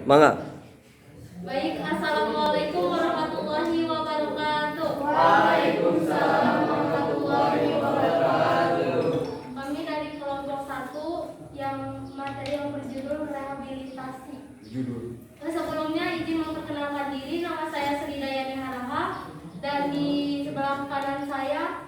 Mangga. Baik, assalamualaikum warahmatullahi wabarakatuh. Waalaikumsalam warahmatullahi wabarakatuh. Kami dari kelompok 1 yang materi yang berjudul rehabilitasi. Sebelumnya izin memperkenalkan diri, nama saya Sri Dayani Haraha dan di sebelah kanan saya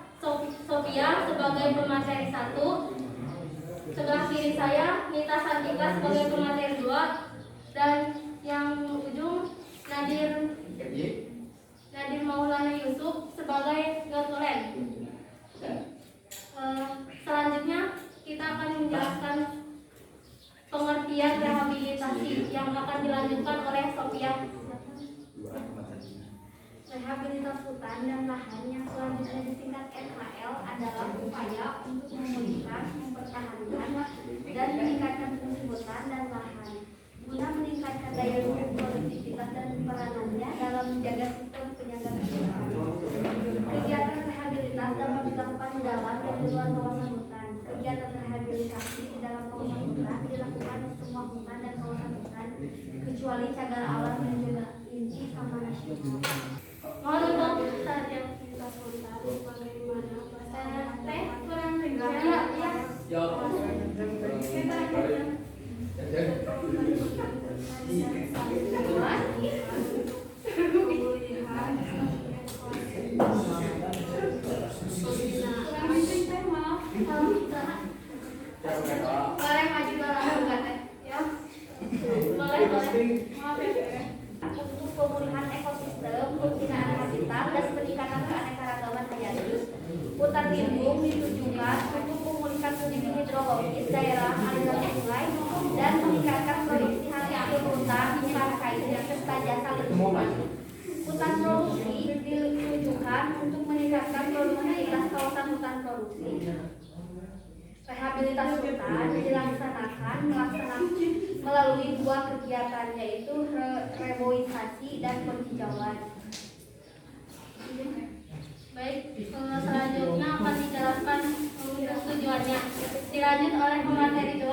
Sofia sebagai pemateri 1. Sebelah kiri saya Nita Santika sebagai pemateri 2 dan yang ujung Nadir Maulana Yusuf sebagai notulen. Selanjutnya kita akan menjelaskan pengertian rehabilitasi yang akan dilanjutkan oleh Sofia. Rehabilitasi hutan dan lahan yang selanjutnya disingkat RHL adalah upaya untuk memulihkan, mempertahankan, dan meningkatkan fungsi hutan dan lahan guna meningkatkan daya dukung produktivitas dan peranannya dalam menjaga sistem penyangga kehidupan. Kegiatan rehabilitasi dapat dilakukan di dalam dan di luar kawasan hutan. Kegiatan rehabilitasi di dalam kawasan hutan dilakukan di semua hutan dan kawasan hutan kecuali cagar alam dan juga inti sama nasional. Mohon untuk saat yang kita sebentar bagaimana teh kurang ya. Boleh maju enggak teh? Ya. Boleh. Maaf ya. Untuk pemulihan ekosistem, pembinaan habitat dan peningkatan keanekaragaman hayati, hutan lindung ditujukan untuk memulihkan kondisi hidrologis daerah aliran sungai dan meningkatkan produksi hasil hutan bukan kayu serta jasa lingkungan. Hutan produksi ditujukan untuk meningkatkan produktivitas kawasan hutan produksi. Rehabilitasi hutan dilaksanakan melalui 2 kegiatan, yaitu reboisasi dan penghijauan. Baik, selanjutnya akan dijelaskan tujuannya. Dilanjut oleh pemateri 2,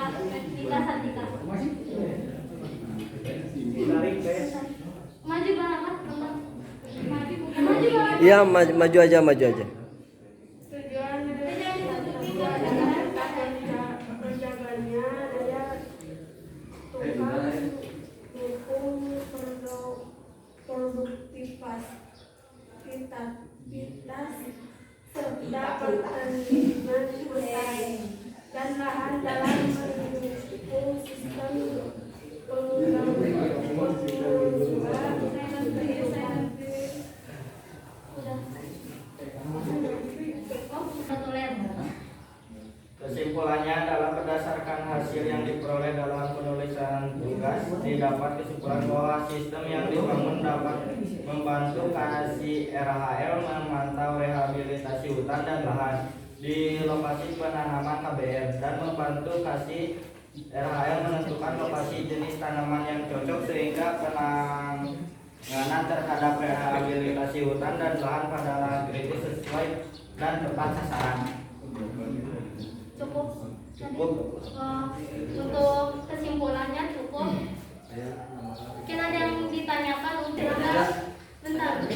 Nita Santika. Maju banget, teman. Maju banget. Iya, maju aja. Penjaganya daya tukang dukung produktivitas serta pertanian hutan dan lahan dalam mendukung sistem Kesimpulannya adalah berdasarkan hasil yang diperoleh dalam penulisan tugas, didapat kesimpulan bahwa sistem yang dibangun dapat membantu KSI RHL memantau rehabilitasi hutan dan lahan di lokasi penanaman KBR dan membantu KSI RHL menentukan lokasi jenis tanaman yang cocok sehingga penanganan terhadap rehabilitasi hutan dan lahan pada lahan kritis sesuai dan tepat sasaran. Cukup. Untuk kesimpulannya cukup. Mungkin ada yang ditanyakan untuk bentar.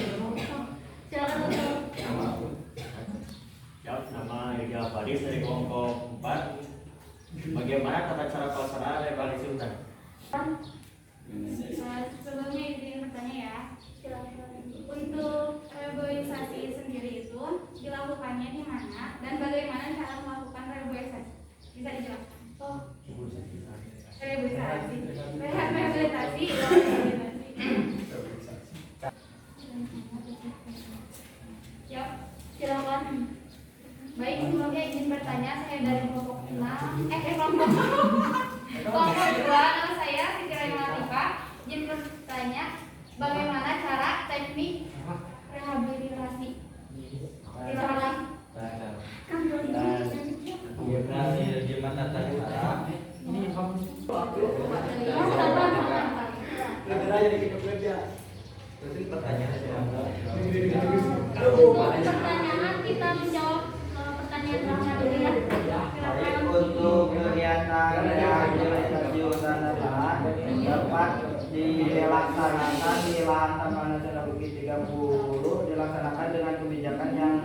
Silakan untuk. Nama Yoga Faris dari kelompok 4. Bagaimana tata cara pelaksanaan rehabilitasi hutan? Sebelumnya izin bertanya ya. Untuk reboisasi sendiri itu dilakukannya di mana dan bagaimana cara melakukan reboisasi? Bisa dijelaskan? Reboisasi. Rehabilitasi. Ya, silakan. Baik, sebelumnya izin bertanya, saya dari kelompok 2. Kelompok 2, nama saya Siti Raymalatika. Izin bertanya, bagaimana cara teknik rehabilitasi? Silakan. Gimana tata cara? Pertanyaan kita menjawab pertanyaan pertama dulu ya. Baik, untuk kegiatan rehabilitasi hutan dan lahan dapat dilaksanakan di lahan Taman Nasional Bukit 30 dilaksanakan dengan kebijakan yang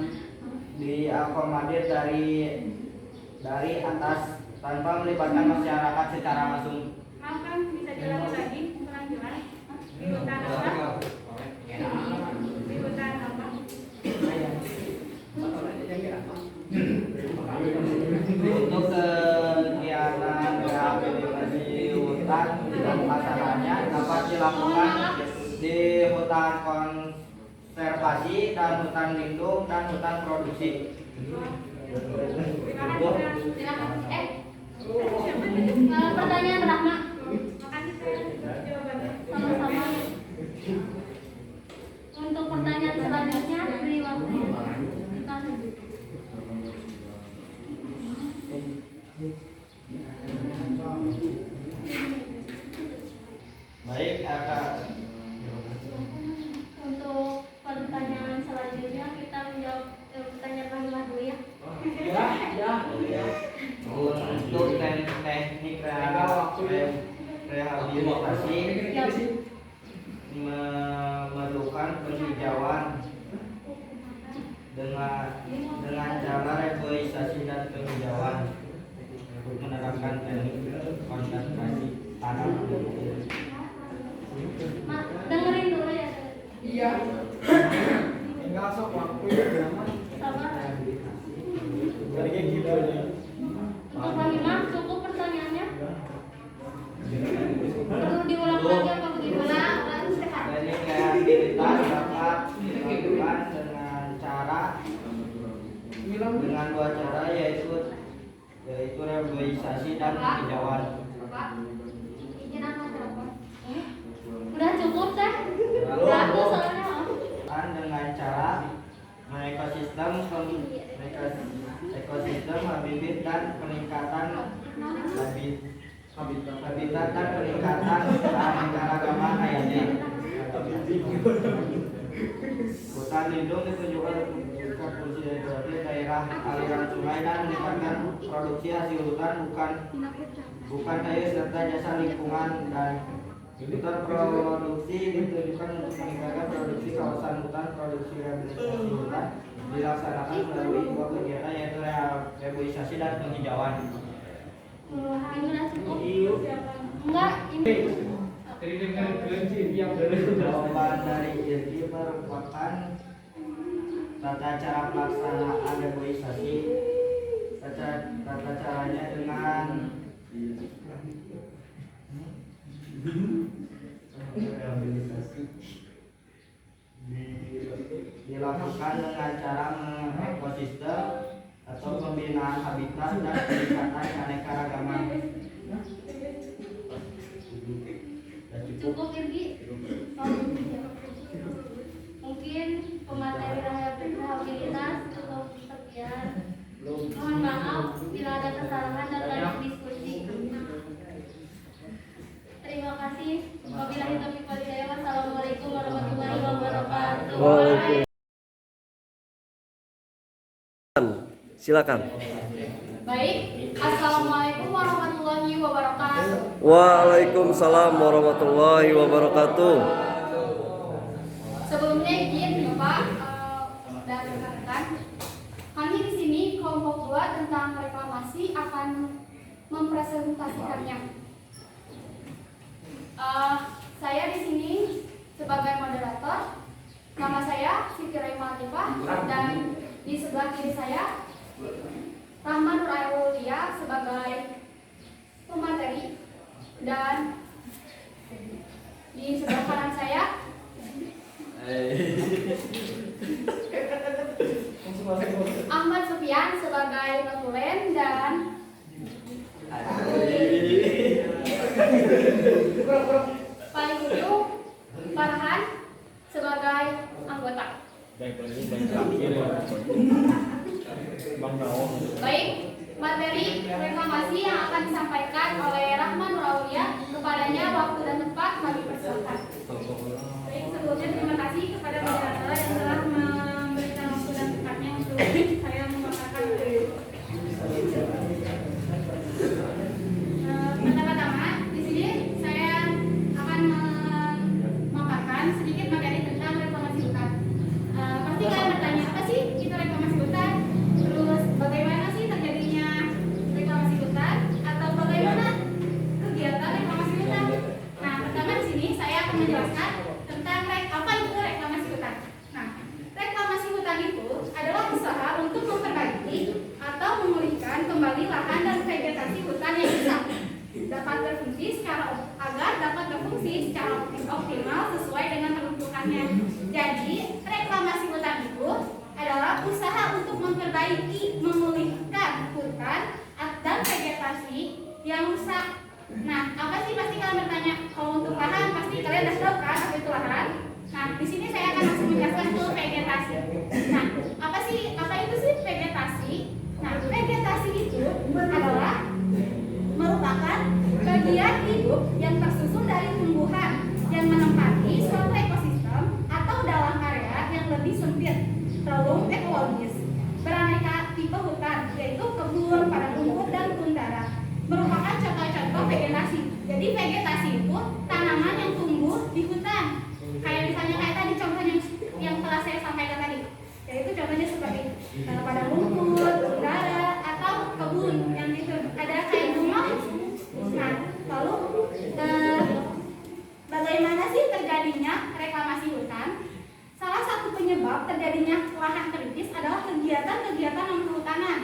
diakomodir dari atas tanpa melibatkan masyarakat secara langsung. Maaf kan bisa diulangi lagi ulang-ulang. Di hutan apa? Di hutan apa? Untuk kegiatan rehabilitasi hutan dan pelaksanaannya dapat dilakukan di hutan konservasi dan hutan lindung dan hutan produksi. Terima kasih. Silakan. Pertanyaan Rahma. Makasih saya jawabannya. Sama-sama. Untuk pertanyaan selanjutnya beri waktu. Baik, akan Untuk pertanyaan selanjutnya kita menjawab pertanyaan Rahma dulu ya. untuk teknik rehabilitasi memerlukan penghijauan dengan cara reboisasi dan penghijauan untuk menerapkan teknik konservasi tanam. Dengerin dulu ya. Iya. Enggak sok waktu Sama. kayak gitu aja. Untuk Rahma cukup pertanyaannya. Perlu diulang lagi apa bagaimana? Teknik rehabilitas dapat dilakukan dengan dua cara yaitu reboisasi dan penghijauan. Bapak, izin apa telepon? Udah cukup teh? Lalu Aku soalnya. dengan cara ekosistem habitat dan peningkatan habitat dan peningkatan keanekaragaman hayati. Hutan lindung ditujukan untuk fungsi rekreatif daerah aliran sungai dan meningkatkan produksi hasil hutan bukan kayu serta jasa lingkungan, dan hutan produksi ditujukan untuk meningkatkan produksi kawasan hutan. Produksi rehabilitasi hutan dilaksanakan melalui dua kegiatan yaitu reboisasi dan penghijauan. Ini udah cukup? Enggak, ini. Jawaban dari Irgi merupakan tata cara pelaksanaan reboisasi. Tata caranya dengan dilakukan dengan cara mengekosistem atau pembinaan habitat dan peningkatan keanekaragaman. Cukup Irgi? Mungkin pemateri rehabilitas cukup sekian. Mohon maaf bila ada kesalahan dan lanjut diskusi. Terima kasih. Wabillahi taufiq wal hidayah. Wassalamualaikum warahmatullahi wabarakatuh. Silakan. Baik. Assalamualaikum warahmatullahi wabarakatuh. Waalaikumsalam warahmatullahi wabarakatuh. Sebelumnya izin Bapak dan rekan-rekan, kami di sini kelompok 2 tentang reklamasi akan mempresentasikannya. Saya di sini sebagai moderator. Nama saya Siti Raima Latifah dan di sebelah kiri saya Rahma Nur Aulia sebagai pemateri, dan di sebelah kanan saya Ahmad Sufian sebagai notulen, dan paling ujung Farhan sebagai anggota. Baik, materi reklamasi yang akan disampaikan oleh Rahma Nur Aulia, kepadanya waktu dan tempat kami persilakan. Baik, sebelumnya terima kasih kepada moderator yang telah memberikan waktu dan tempatnya untuk saya memaparkan. Pertama-tama, di sini saya akan Jadi reklamasi hutan itu adalah usaha untuk memperbaiki, memulihkan hutan dan vegetasi yang rusak. Nah, apa sih, pasti kalian bertanya, kalau untuk lahan pasti kalian sudah tahu kan apa itu lahan? Nah, di sini saya akan langsung menjelaskan itu vegetasi. Nah, apa itu sih vegetasi? Nah, vegetasi itu adalah merupakan bagian hidup yang tersusun dari tumbuhan yang menempati suatu ekosistem atau dalam area yang lebih sempit, relung ekologis, beraneka tipe hutan, yaitu kebun, padang rumput, dan tundra, merupakan contoh-contoh vegetasi. Jadi vegetasi itu tanaman yang tumbuh di hutan. Kayak misalnya kayak tadi contohnya yang telah saya sampaikan tadi, yaitu contohnya seperti padang rumput, tundra, atau kebun yang itu ada kayak rumah. Nah, lalu bagaimana sih terjadinya reklamasi hutan? Salah satu penyebab terjadinya lahan kritis adalah kegiatan-kegiatan non-kehutanan,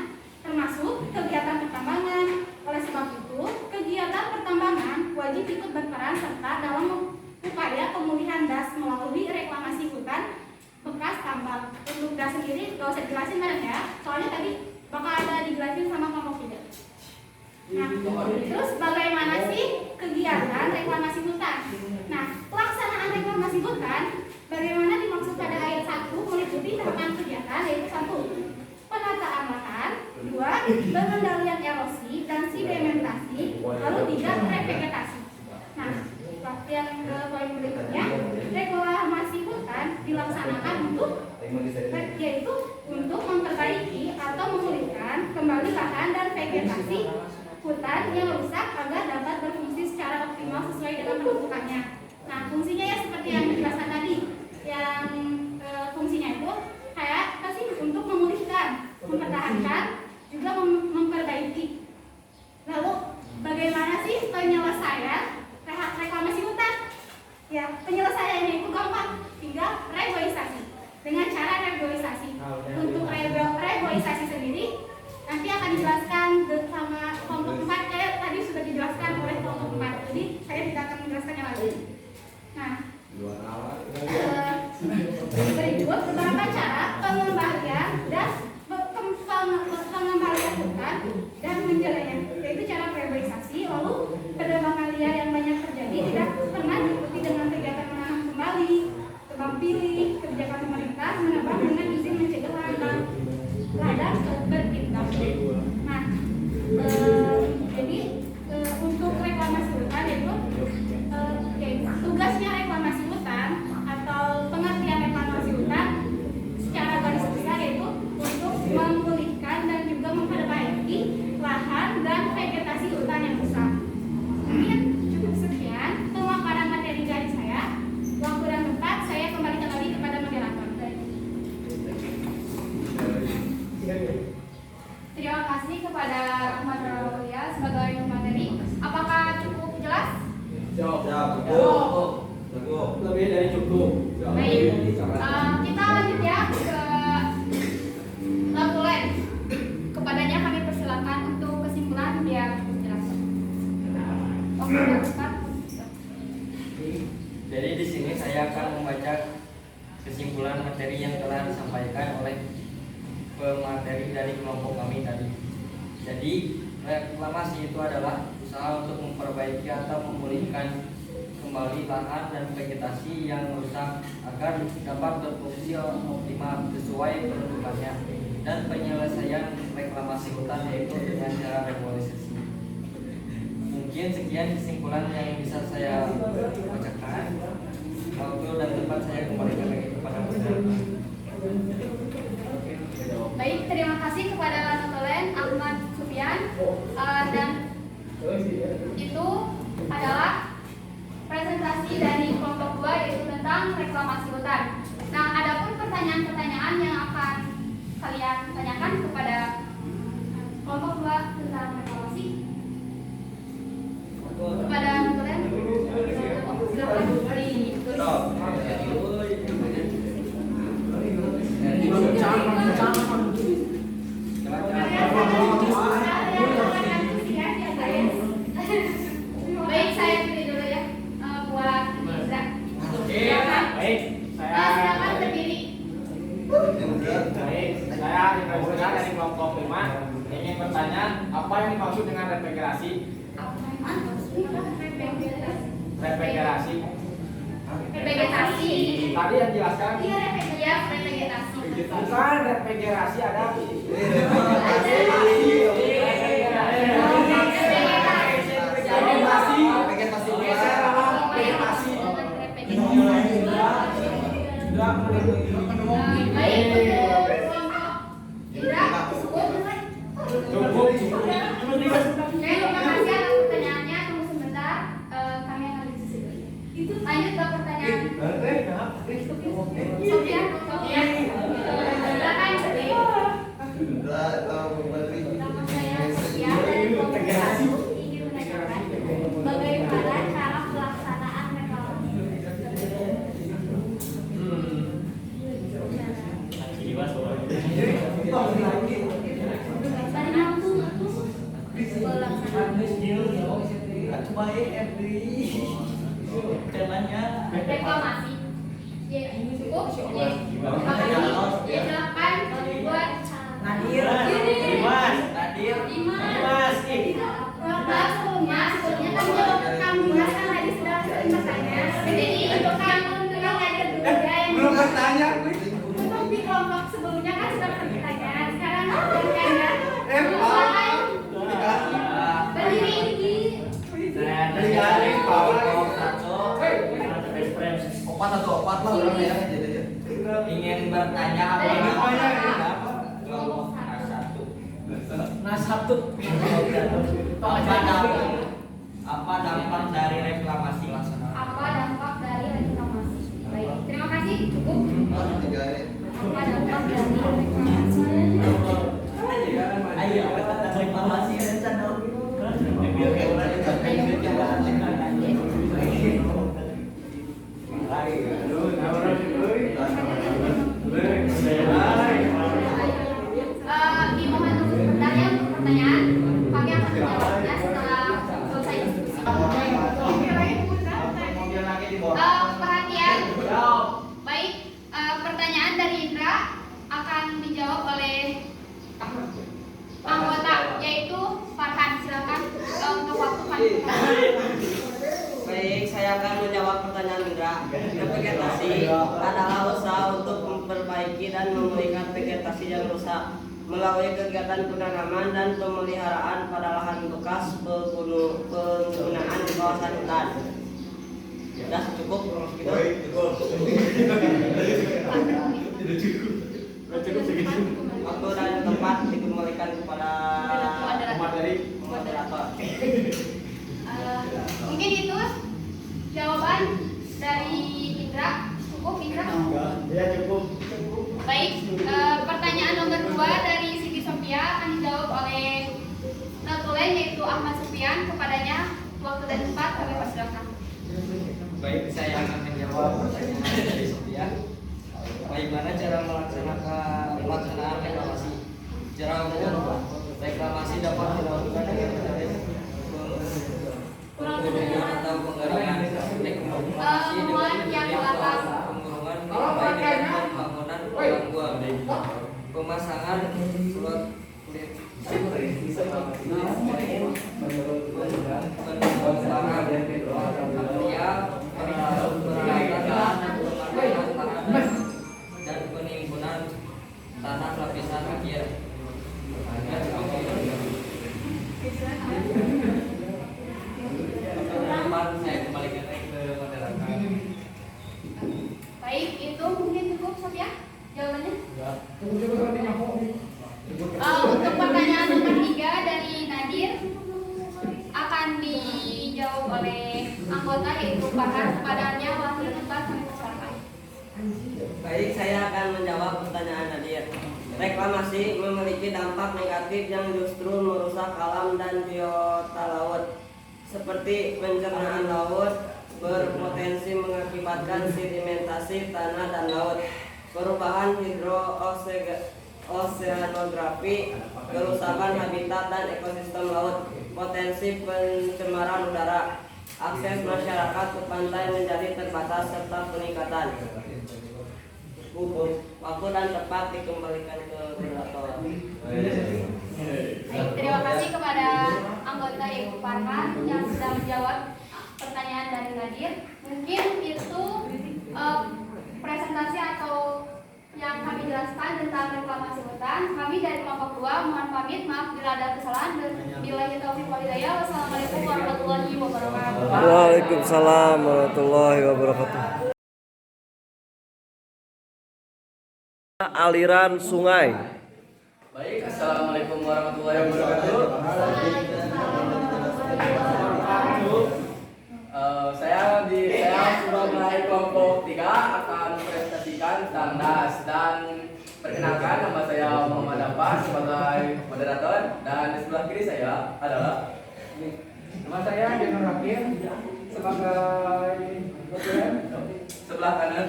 termasuk kegiatan pertambangan. Oleh sebab itu, kegiatan pertambangan wajib ikut berperan serta dalam upaya pemulihan das melalui reklamasi hutan bekas tambang. Untuk das sendiri gak usah dijelasin kan ya, soalnya tadi bakal ada dijelasin sama kelompok 3. Nah, terus bagaimana sih kegiatan reklamasi hutan? Nah, pelaksanaan reklamasi hutan bagaimana dimaksud pada ayat 1 meliputi tahapan kegiatan, yaitu 1. Penataan lahan, 2. Pengendalian erosi dan sedimentasi, lalu 3. Revegetasi. Nah, yang poin berikutnya, reklamasi hutan dilaksanakan yaitu untuk memperbaiki atau memulihkan kembali lahan dan vegetasi hutan yang rusak agar dapat berfungsi secara optimal sesuai dengan peruntukannya. Nah, fungsinya ya seperti yang dijelaskan tadi, yang fungsinya itu kayak apa sih, untuk memulihkan, mempertahankan, juga memperbaiki. Lalu bagaimana sih penyelesaian reklamasi hutan? Ya, penyelesaiannya itu gampang, tinggal reboisasi. Dengan cara reboisasi. Untuk reboisasi sendiri nanti akan dijelaskan sama kelompok 4, kayak tadi sudah dijelaskan oleh kelompok 4. Jadi saya tidak akan menjelaskannya lagi. Nah, berikut beberapa cara pengembalian hutan dan menjelanya, yaitu cara reboisasi. Lalu penebangan liar yang banyak terjadi tidak pernah diikuti dengan kegiatan menanam kembali, tebang pilih, kebijakan pemerintah menebang dengan izin mencegah ladang bertindak. Nah, jadi untuk reklamasi hutan yaitu tugasnya reklamasi hutan atau pengertian reklamasi hutan secara garis besar yaitu untuk memulihkan dan juga memperbaiki lahan dan vegetasi hutan yang rusak. Mungkin cukup sekian pemaparan materi dari saya. Waktu dan tempat saya kembalikan lagi kepada moderator. Terima kasih kepada Rahmat Rawaliya sebagai materi. Apakah cukup jelas? Cukup. Lebih dari cukup. Baik. Kita lanjut ya ke Labulen. Kepadanya kami persilakan untuk kesimpulan biar jelas. Oke, Ustaz. Jadi di sini saya akan membaca kesimpulan materi yang telah disampaikan oleh pemateri dari kelompok kami tadi. Jadi reklamasi itu adalah usaha untuk memperbaiki atau memulihkan kembali lahan dan vegetasi yang rusak agar dapat berfungsi optimal sesuai peruntukannya, dan penyelesaian reklamasi hutan yaitu dengan cara reboisasi. Mungkin sekian kesimpulan yang bisa saya bacakan. Waktu dan tempat saya kembalikan lagi kepada moderator. Baik, terima kasih kepada Notolen Ahmad Sufyan, dan itu adalah presentasi dari kelompok 2 yaitu tentang reklamasi hutan. Nah, adapun pertanyaan-pertanyaan yang akan kalian tanyakan kepada kelompok 2 tentang reklamasi kepada Notolen, silakan ditulis. Baik, saya pilih dulu ya buat Indra. Baik, saya Baik, saya Indra Musra dari kelompok 5 ingin bertanya apa yang dimaksud dengan refrigerasi? Revegetasi. Vegetasi. Tadi yang jelaskan. Iya, vegetasi. Bukan refrigerasi ada. Lanjut ke pertanyaan. Sofia, silakan. Nama saya Sofia dari kelompok 1 ingin menanyakan bagaimana cara pelaksanaan reklamasi. Reklamasi. Ya, cukup. Ya. Ya, silakan buat Nadir. sebelumnya kan jawaban kamu kan tadi sudah bertanya. Jadi untuk kamu yang ada dua yang Belum bertanya. untuk di kelompok sebelumnya kan sudah bertanya. Sekarang bertanya. Berdiri. Ingin bertanya apa Dari yang kelompok kelompok Nasatu. apa dampak dari reklamasi? apa dampak dari reklamasi? Baik, terima kasih. Cukup. Apa dampak dari reklamasi? Dimohon untuk sebentar ya untuk pertanyaan. Kami akan menjawabnya setelah selesai diskusi. Perhatian. Baik, pertanyaan dari Indra akan dijawab oleh anggota yaitu Farhan. Silakan untuk waktu kami. Baik, saya akan menjawab pertanyaan Indra. Vegetasi adalah usaha untuk memperbaiki dan memulihkan vegetasi yang rusak melalui kegiatan penanaman dan pemeliharaan pada lahan bekas penggunaan di kawasan hutan. Sudah cukup, gitu. Waktu dan tempat dikembalikan kepada moderator. Mungkin itu jawaban dari Indra. Cukup, Indra? Ya cukup. Baik, pertanyaan nomor 2 dari Siti Sofia akan dijawab oleh notulen yaitu Ahmad Sufian. Kepadanya waktu dan tempat kami persilakan. Baik, saya akan menjawab pertanyaan dari Sofia. Bagaimana cara pelaksanaan reklamasi? Secara umum, reklamasi dapat dilakukan dengan cara penggunaan atau pengeringan reklamasi Mohon yang di atas. pembuangan baik dengan pembangunan pembuangan pemasangan surat kulit dan penimbunan tanah lapisan akhir. Saya kembalikan ke moderator. Baik, itu mungkin cukup Sofia jawabannya. Untuk pertanyaan nomor 3 dari Nadir akan dijawab oleh anggota yaitu Farhan. Kepadanya waktu dan tempat kami persilakan. Baik, saya akan menjawab pertanyaan Nadir. Reklamasi memiliki dampak negatif yang justru merusak alam dan biota laut, seperti pencernaan laut, berpotensi mengakibatkan sedimentasi tanah dan laut, perubahan hidrooseanografi, kerusakan habitat dan ekosistem laut, potensi pencemaran udara, akses masyarakat ke pantai menjadi terbatas serta peningkatan waktu dan tempat dikembalikan ke moderator. Baik, terima kasih kepada anggota Ibu Farhan yang sudah menjawab pertanyaan dari Nadir. Mungkin itu presentasi atau yang kami jelaskan tentang reklamasi hutan. Kami dari kelompok 2 mohon pamit, maaf bila ada kesalahan. Billahi taufiq wal hidayah. Wassalamualaikum warahmatullahi wabarakatuh. Waalaikumsalam warahmatullahi wabarakatuh. Aliran sungai. Baik, assalamualaikum warahmatullahi wabarakatuh. Saya sebagai kelompok 3 akan presentasikan tentang DAS dan perkenalkan, nama saya Muhammad Abbas sebagai moderator dan di sebelah kiri saya adalah nama saya Jainur Rakir sebagai sebelah kanan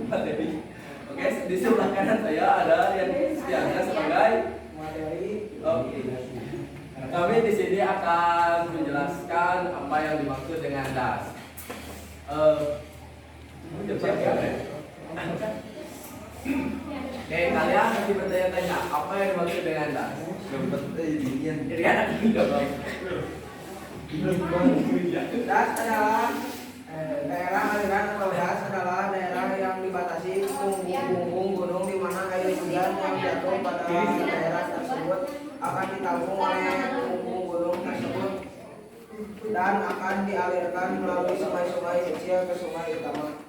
materi. Oke, di sebelah kanan saya ada Rian Setiana sebagai materi. Oke. Kami di sini akan menjelaskan apa yang dimaksud dengan DAS. Oke, kalian masih bertanya-tanya apa yang dimaksud dengan DAS? DAS adalah daerah aliran atau DAS adalah daerah yang dibatasi punggung gunung di mana air hujan yang jatuh pada daerah tersebut akan ditampung oleh punggung gunung tersebut dan akan dialirkan melalui sungai-sungai kecil ke sungai utama.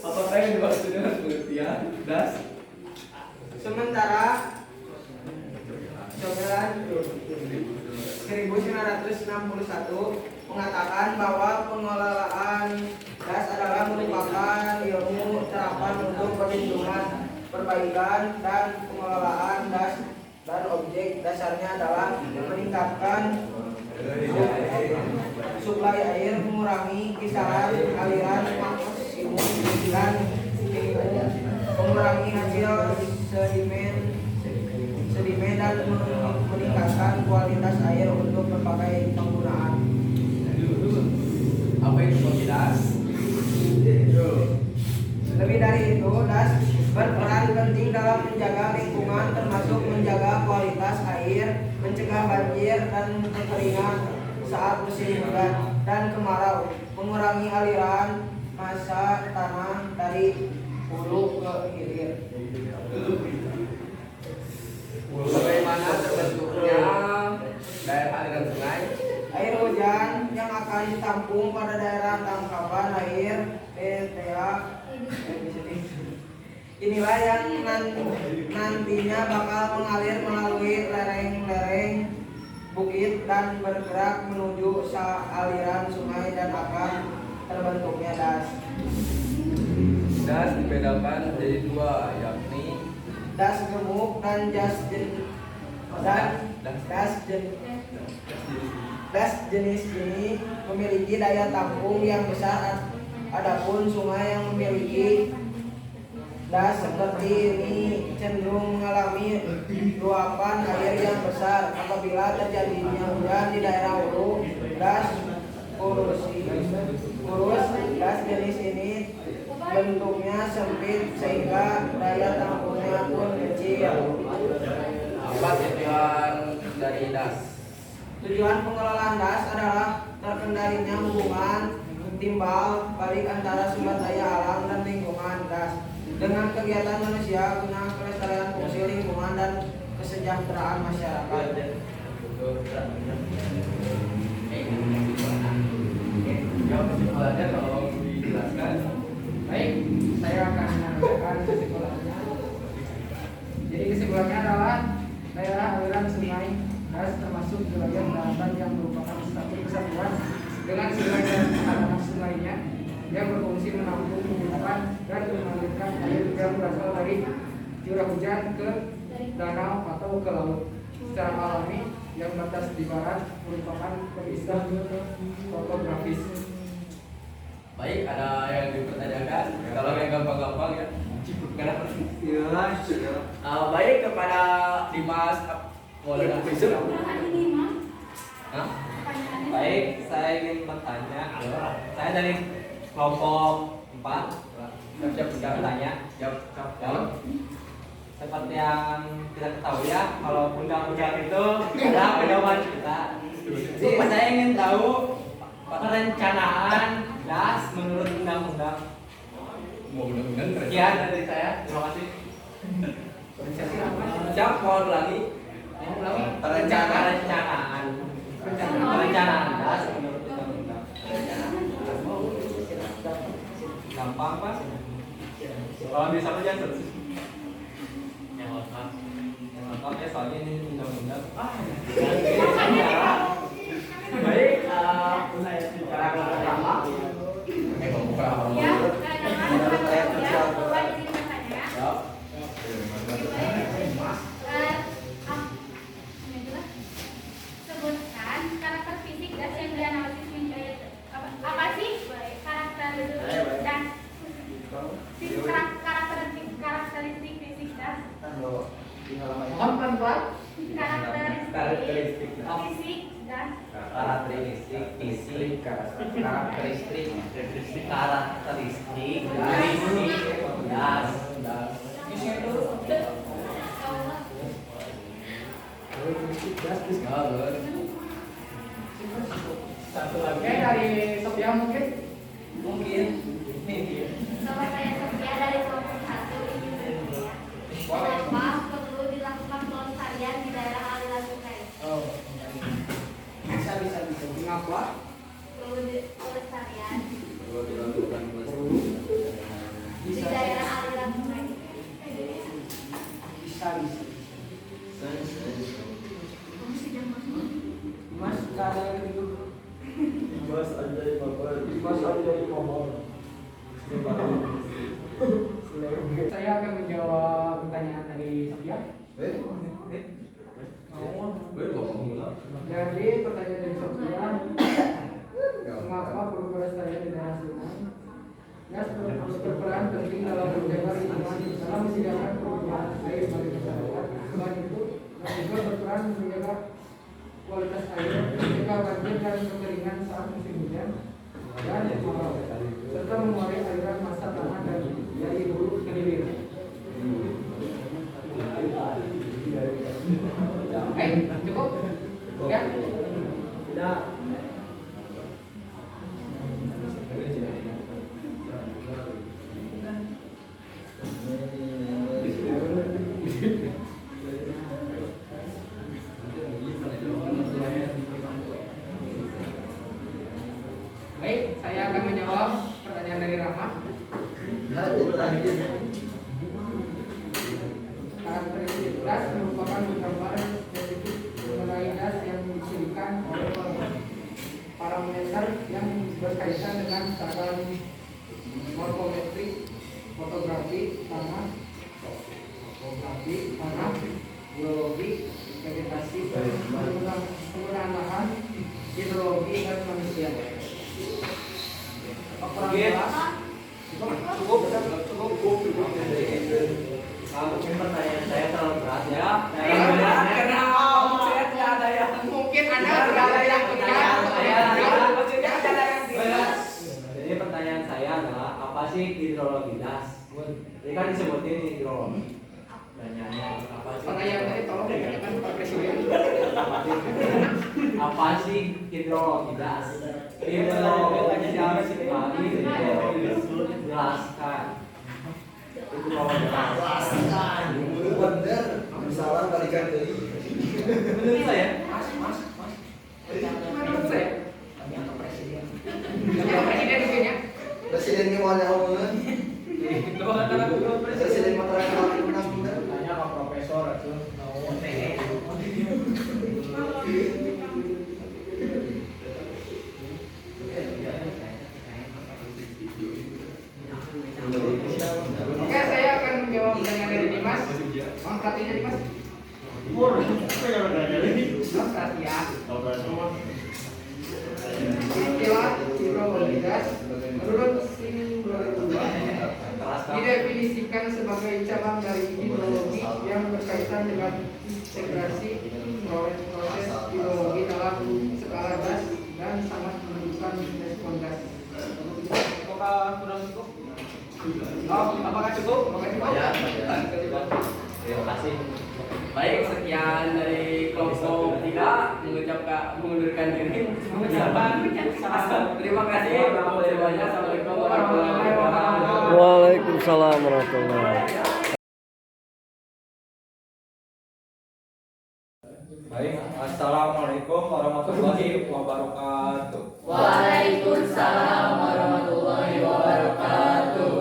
Apakah yang dimaksud dengan pengertian DAS? Sementara 1961 mengatakan bahwa pengelolaan DAS adalah merupakan ilmu terapan untuk perlindungan, perbaikan, dan pengelolaan DAS dan objek dasarnya adalah meningkatkan suplai air, mengurangi kisaran aliran maksimum dan minimum, mengurangi hasil sedimen dan meningkatkan kualitas air untuk berbagai penggunaan. Apa itu DAS? Lebih dari itu, DAS berperan penting dalam menjaga lingkungan termasuk menjaga kualitas air, mencegah banjir dan kekeringan saat musim hujan dan kemarau, mengurangi aliran massa tanah dari hulu ke hilir. Bagaimana terbentuknya daerah aliran sungai? Air hujan yang akan ditampung pada daerah tangkapan air PTA inilah yang nantinya bakal mengalir melalui lereng-lereng bukit dan bergerak menuju aliran sungai dan akan terbentuknya DAS. DAS dibedakan menjadi dua, yakni DAS gemuk dan DAS jenis ini memiliki daya tampung yang besar, adapun sungai yang memiliki DAS seperti ini cenderung mengalami luapan air yang besar apabila terjadinya hujan di daerah hulu. DAS kurus. DAS jenis ini bentuknya sempit sehingga daya tampungnya pun kecil. apa tujuan dari DAS? Tujuan pengelolaan DAS adalah terkendalinya hubungan timbal balik antara sumber daya alam dan lingkungan DAS dengan kegiatan manusia guna kelestarian fungsi lingkungan dan kesejahteraan masyarakat. Jawab kesimpulannya tolong dijelaskan. Baik, saya akan menyampaikan kesimpulannya. Jadi kesimpulannya adalah daerah aliran sungai DAS termasuk wilayah daratan yang merupakan satu kesatuan dengan sungai dan anak sungainya yang berfungsi menampung, mengumpulkan dan mengalirkan air yang berasal dari curah hujan ke danau atau ke laut secara alami yang batas di barat merupakan pemisah topografis. Baik, ada yang dipertanyakan? Kalau yang gampang-gampang ya. Kenapa? Baik, kepada Dimas boleh langsung. Hah? Baik. Baik, saya ingin bertanya. Saya dari kelompok 4. Siap bertanya. Jawab. Seperti yang kita ketahui ya, kalau undang-undang itu ada pedoman kita. Jadi saya ingin tahu perencanaan das menurut undang-undang. Sekian dari saya. Terima kasih. Siap, mohon lagi. Perencanaan das menurut undang-undang. Gampang Pak? Kalau bisa aja terus. Yang lengkap ya, soalnya ini undang-undang. Baik, cara pertama. Ya, keluar izin bertanya. Sebutkan karakter fisik gas yang dianalisis apa sih karakter dan karakteristik fisik gas? Mohon pelan-pelan. Karakteristik Fisik gas. karakteristik Satu Oke, lagi. dari Sophia mungkin. Nama saya Sofia dari kelompok 1 ini bertanya. Mengapa perlu dilakukan pelestarian di daerah aliran sungai? Oh. Bisa. Mengapa? Perlu pelestarian Dilakukan di daerah aliran sungai. Bisa. Mas, ada yang itu. Mas aja Saya akan menjawab pertanyaan dari Sophia. Jadi pertanyaan dari Sophia, mengapa perlu pelestarian di daerah sungai? Gas berperan penting dalam menjaga lingkungan dalam menyediakan kebutuhan air bagi masyarakat. Selain itu, gas juga berperan menjaga kualitas air, mencegah banjir dan kekeringan saat musim hujan dan kemarau, serta mengurangi aliran massa tanah dari hulu ke hilir. Cukup? Ya? Baik, saya akan menjawab pertanyaan dari Rahma. Karakteristik gas merupakan gambaran spesifik mengenai gas yang dicirikan oleh parameter yang berkaitan dengan takaran morfometrik, fotografi tanah, geologi, vegetasi, penggunaan lahan, hidrologi dan manusia. Mungkin pertanyaan saya terlalu berat ya. Karena saya tidak ada yang Mungkin Anda tidak ada yang maksudnya ada yang Jadi pertanyaan saya adalah apa sih hidrologi das? Ini kan disebutin hidrologi. Pertanyaannya apa sih? pertanyaan tadi tolong ditanyakan Pak Presiden. Apa sih hidrologi das? Hidrologi das jelaskan. Salah balikan dari. Menurut saya, Menurut saya, tanya ke Presiden. Tanya Presiden mungkin ya. Presiden ini mau nyawang. Presiden Mataram kalau undang-undang. Tanya ke profesor itu. Oke, saya akan menjawab pertanyaan dari Dimas. Mohon perhatiannya Dimas. Mohon perhatian. Istilah hidrologi gas menurut SIM 2002 didefinisikan sebagai cabang dari hidrologi yang berkaitan dengan integrasi proses hidrologi dalam skala gas dan respon gas. Apakah kurang cukup? Oh, apakah cukup? Apakah cukup? Ya. Terima kasih. Baik, sekian dari kelompok 3 mengundurkan diri. Terima kasih. Assalamualaikum warahmatullahi wabarakatuh. Waalaikumsalam warahmatullahi wabarakatuh. Baik, assalamualaikum warahmatullahi wabarakatuh. Waalaikumsalam warahmatullahi wabarakatuh.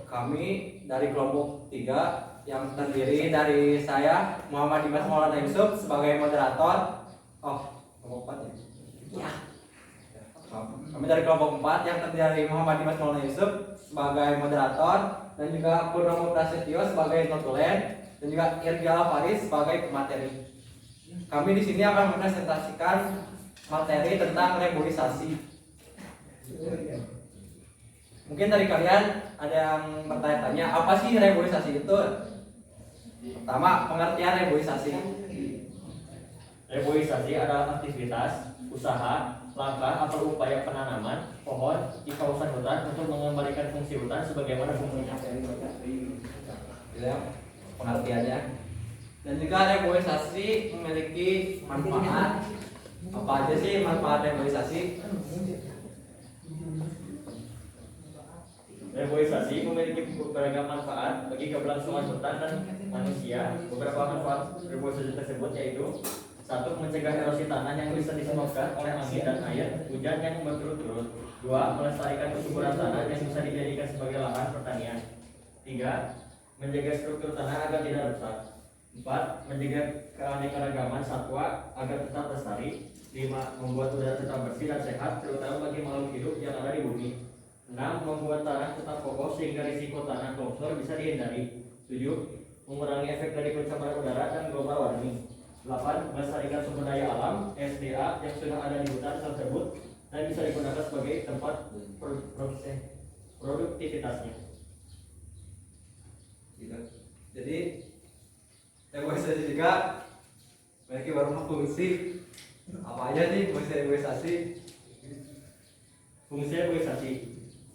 Kami dari kelompok 3 yang terdiri dari saya Muhammad Dimas Maulana Yusuf sebagai moderator. Oh, kelompok 4 ya? Ya. Kami dari kelompok 4 yang terdiri dari Muhammad Dimas Maulana Yusuf sebagai moderator dan juga Purnomo Prasetyo sebagai notulen dan juga Irga Faris sebagai pemateri. Kami di sini akan mempresentasikan materi tentang reboisasi. Mungkin dari kalian ada yang bertanya-tanya, apa sih reboisasi itu? Pertama, pengertian reboisasi. Reboisasi adalah aktivitas, usaha, langkah atau upaya penanaman pohon di kawasan hutan untuk mengembalikan fungsi hutan sebagaimana fungsinya. Ya, pengertiannya. Dan juga reboisasi memiliki manfaat. Apa aja sih manfaat reboisasi? Reboisasi memiliki beragam manfaat bagi keberlangsungan hutan dan manusia. Beberapa manfaat reboisasi tersebut yaitu: 1. Mencegah erosi tanah yang bisa disebabkan oleh angin dan air hujan yang berturut-turut. 2. Melestarikan kesuburan tanah yang bisa dijadikan sebagai lahan pertanian. 3. Menjaga struktur tanah agar tidak rusak. 4. Menjaga keanekaragaman satwa agar tetap lestari. 5. Membuat udara tetap bersih dan sehat terutama bagi makhluk hidup yang ada di bumi. 6. Membuat tanah tetap kokoh sehingga risiko tanah longsor bisa dihindari. 7. Mengurangi efek dari pencemaran udara dan global warming. 8. Melestarikan sumber daya alam SDA yang sudah ada di hutan tersebut dan bisa digunakan sebagai tempat produktivitasnya. Gitu. Jadi reboisasi juga memiliki beberapa fungsi. Apa aja nih fungsi reboisasi? Fungsi reboisasi: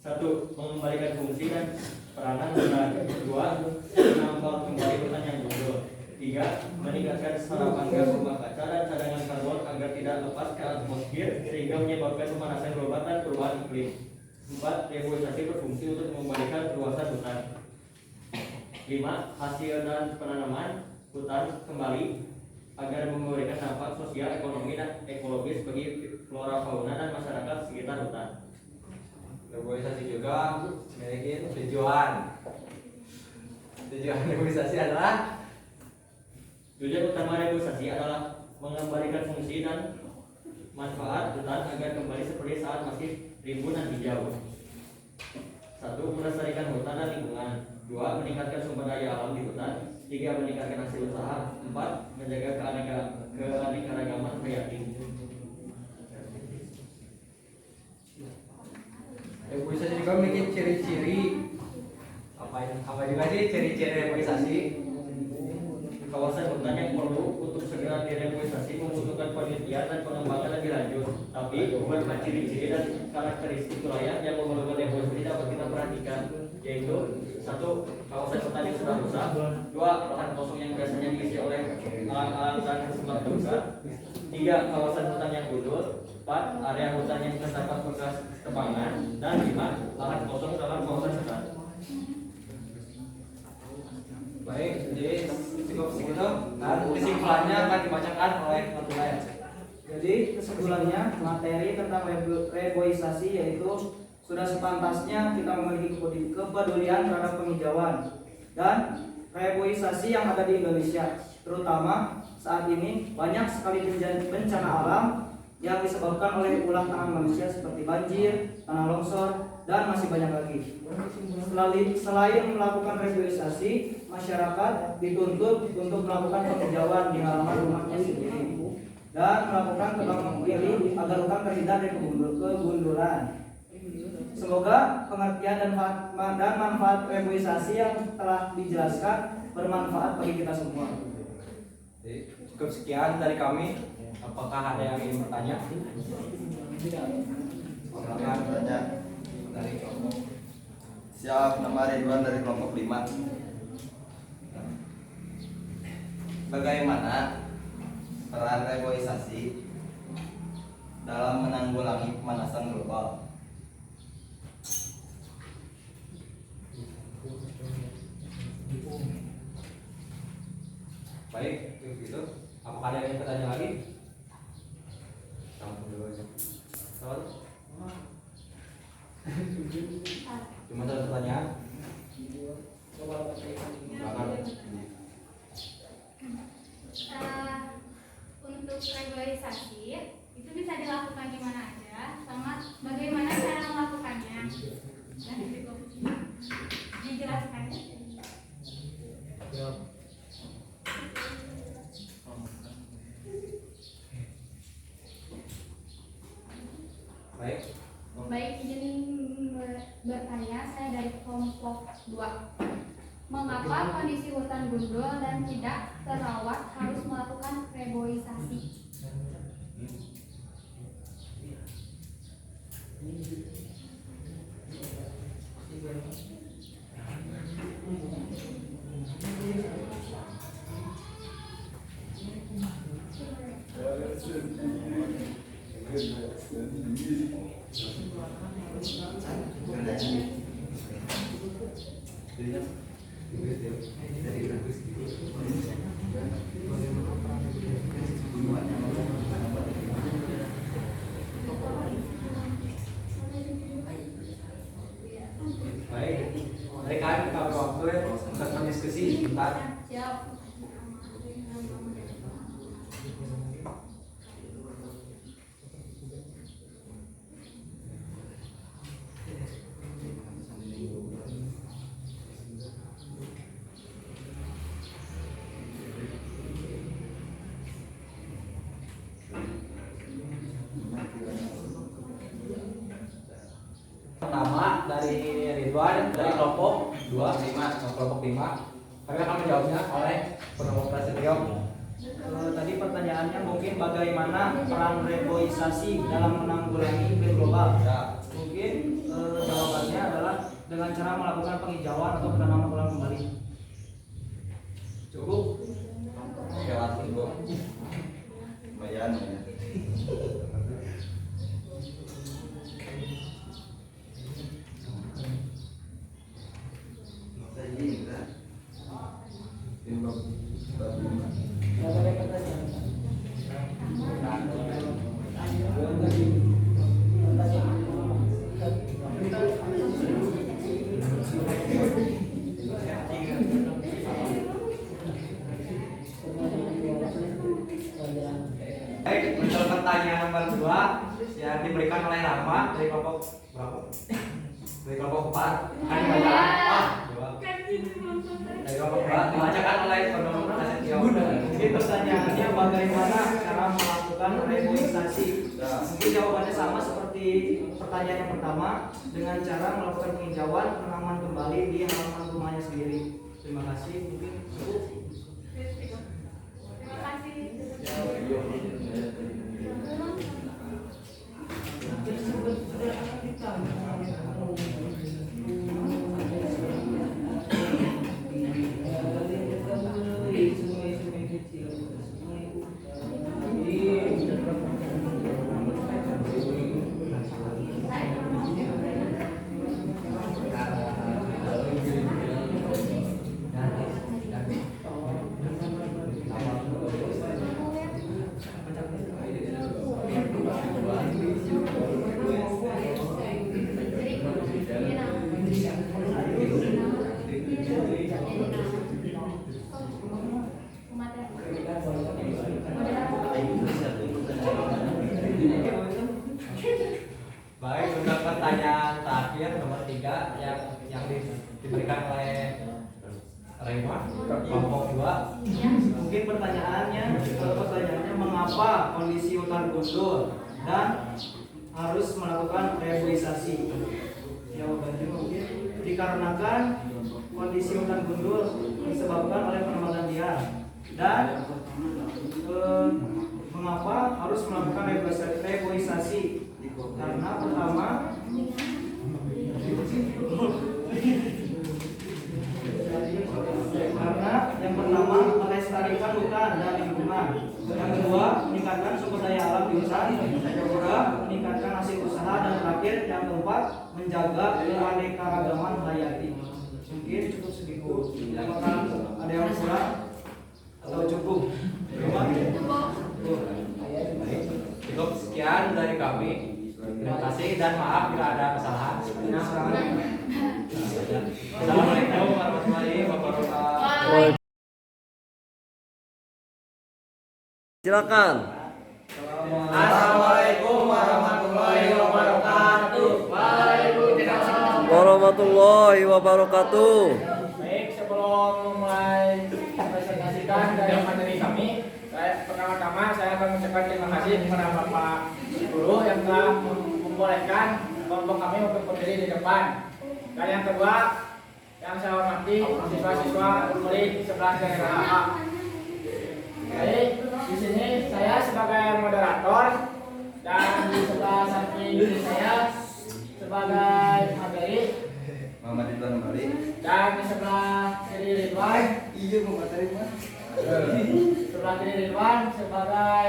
1. Mengembalikan fungsi dan peranan hutan. 2. Menambal kembali hutan yang gundul. 3. Meningkatkan serapan gas rumah kaca dan cadangan karbon agar tidak lepas ke atmosfer sehingga menyebabkan pemanasan global dan perubahan iklim. 4. Reboisasi berfungsi untuk mengembalikan luasan hutan. 5. Hasil dan penanaman hutan kembali agar memberikan dampak sosial, ekonomi, dan ekologis bagi flora, fauna, dan masyarakat sekitar hutan. Reboisasi juga memiliki tujuan. Tujuan reboisasi adalah Tujuan utama reboisasi adalah mengembalikan fungsi dan manfaat hutan agar kembali seperti saat masih rimbun dan hijau. 1. Melestarikan hutan dan lingkungan. 2. Meningkatkan sumber daya alam di hutan. 3. Meningkatkan hasil usaha. 4. Menjaga keanekaragaman hayati. reboisasi juga memiliki ciri-ciri. Apa juga sih ciri-ciri reboisasi? Kawasan hutan yang perlu untuk segera direboisasi membutuhkan penelitian dan pengembangan lebih lanjut. Tapi beberapa ciri-ciri dan karakteristik wilayah yang memerlukan reboisasi dapat kita perhatikan, yaitu: 1. Kawasan hutan yang sudah rusak. 2. Lahan kosong yang biasanya diisi oleh alang-alang dan semak belukar. 3. Kawasan hutan yang gundul. 4. Area hutan yang terdapat bekas tebangan. Dan 5. Lahan kosong dalam kawasan hutan. Baik, jadi cukup segitu dan kesimpulannya akan dibacakan oleh notulen. Jadi kesimpulannya, materi tentang reboisasi yaitu sudah sepantasnya kita memiliki kepedulian terhadap penghijauan dan reboisasi yang ada di Indonesia, terutama saat ini banyak sekali bencana alam yang disebabkan oleh ulah tangan manusia seperti banjir, tanah longsor, dan masih banyak lagi. Selain melakukan reboisasi, masyarakat dituntut untuk melakukan penghijauan di halaman rumahnya sendiri dan melakukan tebang pilih agar hutan terhindar dari kegundulan. Semoga pengertian dan manfaat reboisasi yang telah dijelaskan bermanfaat bagi kita semua. Jadi, cukup sekian dari kami. Apakah ada yang ingin bertanya? Silakan bertanya dari kelompok. Siap, nama Ridwan dari kelompok 5. Bagaimana peran reboisasi dalam menanggulangi pemanasan global? Baik, itu. Apakah ada yang bertanya lagi? Tampung dulu aja. Soal? Cuma satu pertanyaan. Silakan. Untuk reboisasi itu bisa dilakukan di mana aja, sama bagaimana cara melakukannya. Dan itu dijelaskan. Baik. Baik, izin bertanya, saya dari kelompok 2. Mengapa kondisi hutan gundul dan tidak terawat harus melakukan reboisasi? Baik. Rekan kalau waktu ya untuk berdiskusi sebentar. Siap. Pertama dari Ridwan dari kelompok 5. Kelompok 5. Kami akan menjawabnya oleh penolong Prasetyo. Tadi pertanyaannya mungkin bagaimana peran reboisasi dalam menanggulangi iklim global. Mungkin jawabannya adalah dengan cara melakukan penghijauan atau penanaman ulang kembali. Cukup. Lewat Bu. Lumayan ya. Baik, untuk pertanyaan nomor 2 yang diberikan oleh Rama dari kelompok berapa? Dari kelompok 4. Akan dibacakan. Dari kelompok 4 dibacakan oleh penolong Prasetyo. Jadi pertanyaannya bagaimana cara melakukan reboisasi? Mungkin jawabannya sama seperti pertanyaan yang pertama, dengan cara melakukan penghijauan, penanaman kembali di halaman rumahnya sendiri. Terima kasih. Mungkin cukup. Terima kasih. Baik, untuk pertanyaan terakhir nomor 3 yang diberikan oleh Rema kelompok 2. Mungkin pertanyaannya mengapa kondisi hutan gundul dan harus melakukan reboisasi? Jawabannya mungkin dikarenakan kondisi hutan gundul disebabkan oleh penebangan liar. Dan mengapa harus melakukan reboisasi? Karena pertama, terakhir yang keempat menjaga keanekaragaman hayati. Mungkin cukup segitu. Apakah ada yang kurang atau cukup? Cukup sekian dari kami. Terima kasih dan maaf bila ada kesalahan. Assalamualaikum warahmatullahi wabarakatuh. Silakan. Assalamualaikum warahmatullahi wabarakatuh. Waalaikumsalam Warahmatullahi wabarakatuh. Baik, sebelum memulai presentasikan dari materi kami, pertama-tama saya akan mengucapkan terima kasih kepada Bapak Guru yang telah membolehkan kelompok kami untuk berdiri di depan. Dan yang kedua, yang saya hormati siswa-siswa murid 11 daerah A. Baik, di sini saya sebagai moderator dan di sebelah samping diri saya sebagai materi Muhammad Ridwan kembali. dan di sebelah kiri Ridwan. Iya, mau materi mah. Sebelah kiri Ridwan sebagai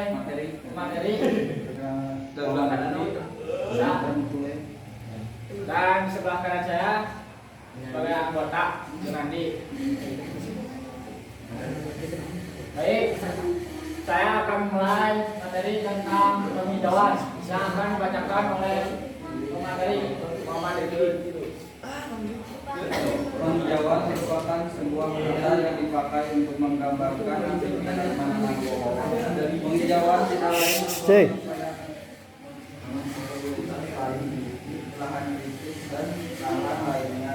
materi dan sebelah kanan saya sebagai anggota Junandi. Baik, saya akan mulai materi tentang penghijauan yang akan dibacakan oleh pemateri Muhammad Ridwan. Penghijauan merupakan sebuah metode yang dipakai untuk menggambarkan aktivitas penanaman pohon. Penghijauan tidak lain lahan kritis dan lahan lainnya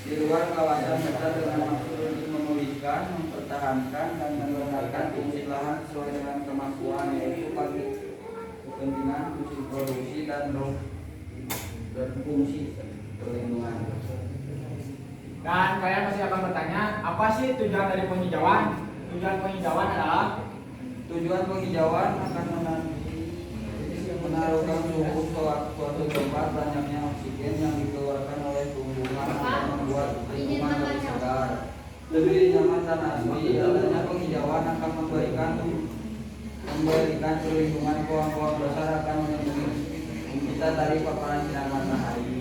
di luar kawasan hutan dengan maksud untuk memulihkan, mempertahankan dan melestarikan fungsi lahan sesuai dengan kemampuan, yaitu bagi kepentingan fungsi produksi dan fungsi perlindungan. Dan saya masih akan bertanya, apa sih tujuan dari penghijauan? Tujuan penghijauan adalah akan menaruhkan suhu suatu tempat banyaknya oksigen yang dikeluarkan oleh tumbuhan akan membuat lingkungan lebih segar, lebih nyaman dan asri. Adanya penghijauan akan memberikan perlindungan pohon-pohon besar akan melindungi kita dari paparan sinar matahari.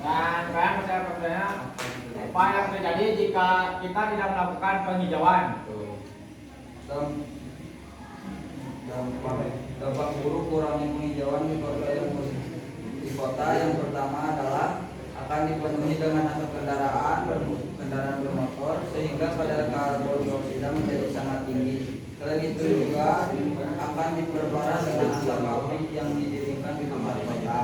dan saya masih akan bertanya, apa yang terjadi jika kita tidak melakukan penghijauan? Dampak buruk kurangnya penghijauan di kota yang pertama adalah akan dipenuhi dengan asap kendaraan bermotor sehingga kadar karbon dioksida menjadi sangat tinggi. Selain itu juga akan diperparah dengan asap pabrik yang didirikan di tempat kota.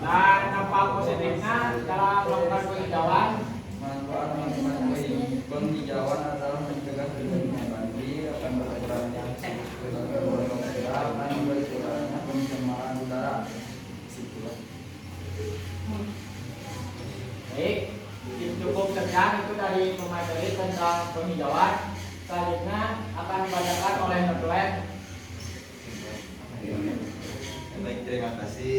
Dan dampak positifnya dalam melakukan penghijauan, Manfaat penghijauan adalah mencegah terjadinya banjir, akan berkurangnya akan berkurangnya pencemaran udara. baik, cukup sekian itu dari pemateri tentang penghijauan. Selanjutnya akan dibacakan oleh Nurtulen. Baik, terima kasih.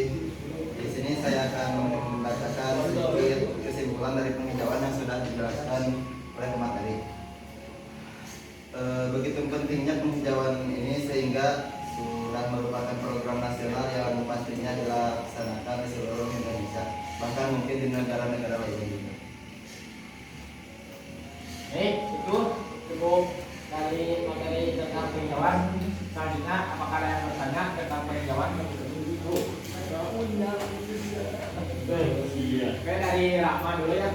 Di sini saya akan membacakan sedikit kesimpulan dari penghijauan yang sudah dijelaskan oleh pemateri. Begitu pentingnya penghijauan ini sehingga sudah merupakan program nasional yang pastinya dilaksanakan di seluruh Indonesia, bahkan mungkin di negara-negara lainnya juga. Baik, itu cukup dari materi tentang penghijauan. Selanjutnya, apakah ada yang bertanya tentang penghijauan? Oke, dari Rahma dulu ya.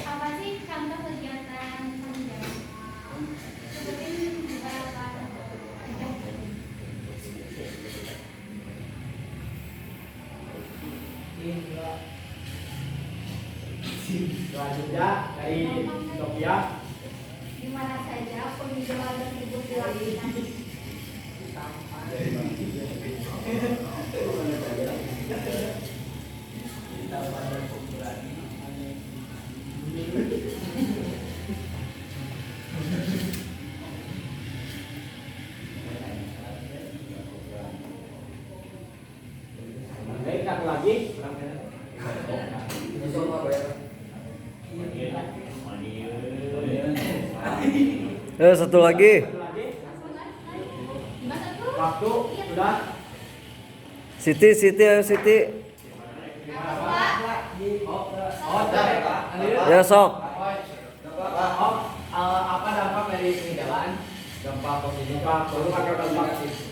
Apa sih contoh kegiatan penghijauan? Seperti beberapa Selanjutnya dari Sofia. Di mana saja penghijauan tersebut dilakukan. Satu lagi. Waktu sudah. Siti, ayo Siti. Ya sok. Apa dampak dari penghijauan? Dampak positif.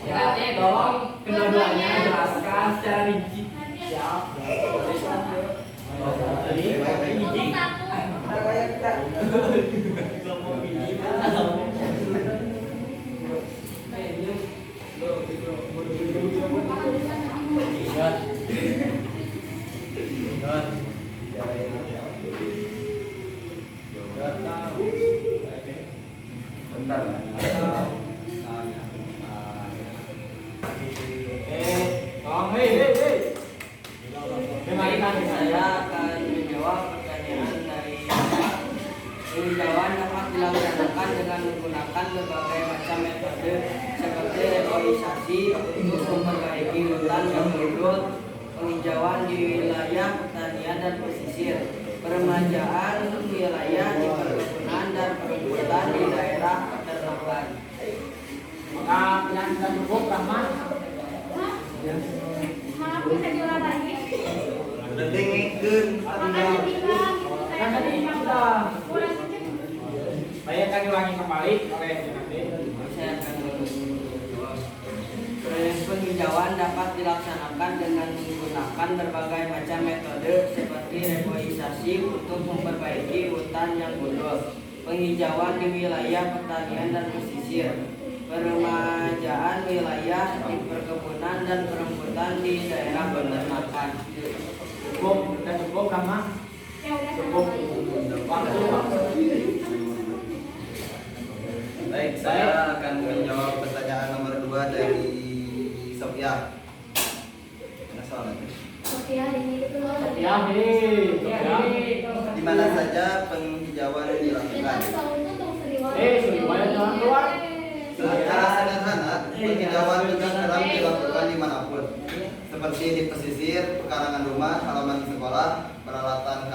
Ya, tolong kedua-duanya jelaskan secara rinci. Siap. Saya akan menjawab pertanyaan dari penghijauan dapat dilaksanakan dengan menggunakan berbagai macam metode seperti reboisasi untuk memperbaiki hutan yang gundul, penghijauan di wilayah pertanian dan pesisir, peremajaan wilayah di perkebunan dan perbukitan di daerah peternakan. Maka yang sudah cukup Rahman. Maaf, bisa diulang lagi. Dengekeun Kan tadi sudah. Saya akan ulangi kembali oleh nanti. Saya akan menjawab. Proses penghijauan dapat dilaksanakan dengan menggunakan berbagai macam metode seperti reboisasi untuk memperbaiki hutan yang gundul, penghijauan di wilayah pertanian dan pesisir, peremajaan wilayah di perkebunan dan perumbutan di daerah peternakan. Cukup Rahman. Ya udah cukup. Baik, saya akan menjawab pertanyaan nomor 2 dari Sophia. Mana soalnya? Sophia ini itu. Ya, Di mana saja penghijauan dilakukan? jangan keluar. Secara sederhana, penghijauan lebih kerap dilakukan dimanapun, seperti di pesisir, pekarangan rumah, halaman sekolah, pelataran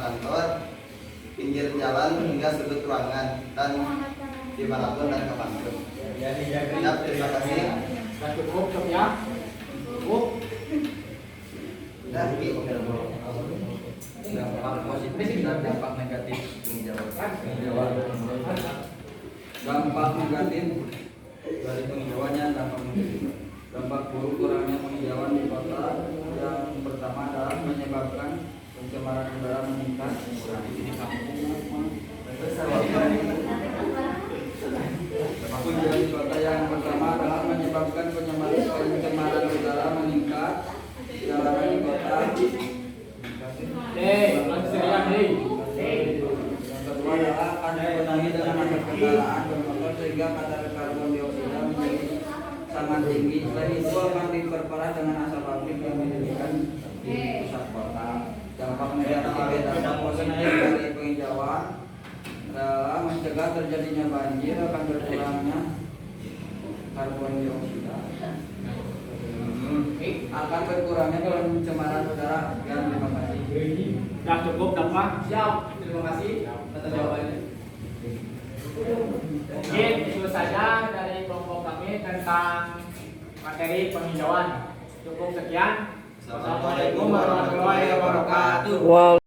kantor, pinggir jalan hingga sudut ruangan, dan dimanapun dan kapanpun. Siap, terima kasih. Sudah cukup ya. Cukup. Dampak positif dan dampak negatif penghijauan. Dampak negatif dari penghijauannya dampak negatif. Dampak buruk kurangnya penghijauan di kota yang pertama adalah menyebabkan pencemaran udara meningkat. Penghijauan di kota yang pertama adalah menyebabkan pencemaran udara meningkat. Jalanan di kota. Yang kedua adalah akan dipenuhi dengan asap kendaraan bermotor sehingga kadar karbon dioksida menjadi sangat tinggi. Selain itu akan diperparah dengan asap pabrik yang didirikan di pusat kota. Dampak negatif dampak positif dari penghijauan adalah mencegah terjadinya banjir, akan berkurangnya karbon dioksida, akan berkurangnya pencemaran udara. Terima kasih. Sudah cukup dampak. Siap, terima kasih atas jawabannya. Mungkin itu saja dari kelompok kami tentang materi penghijauan. Cukup sekian. Wassalamualaikum warahmatullahi wabarakatuh.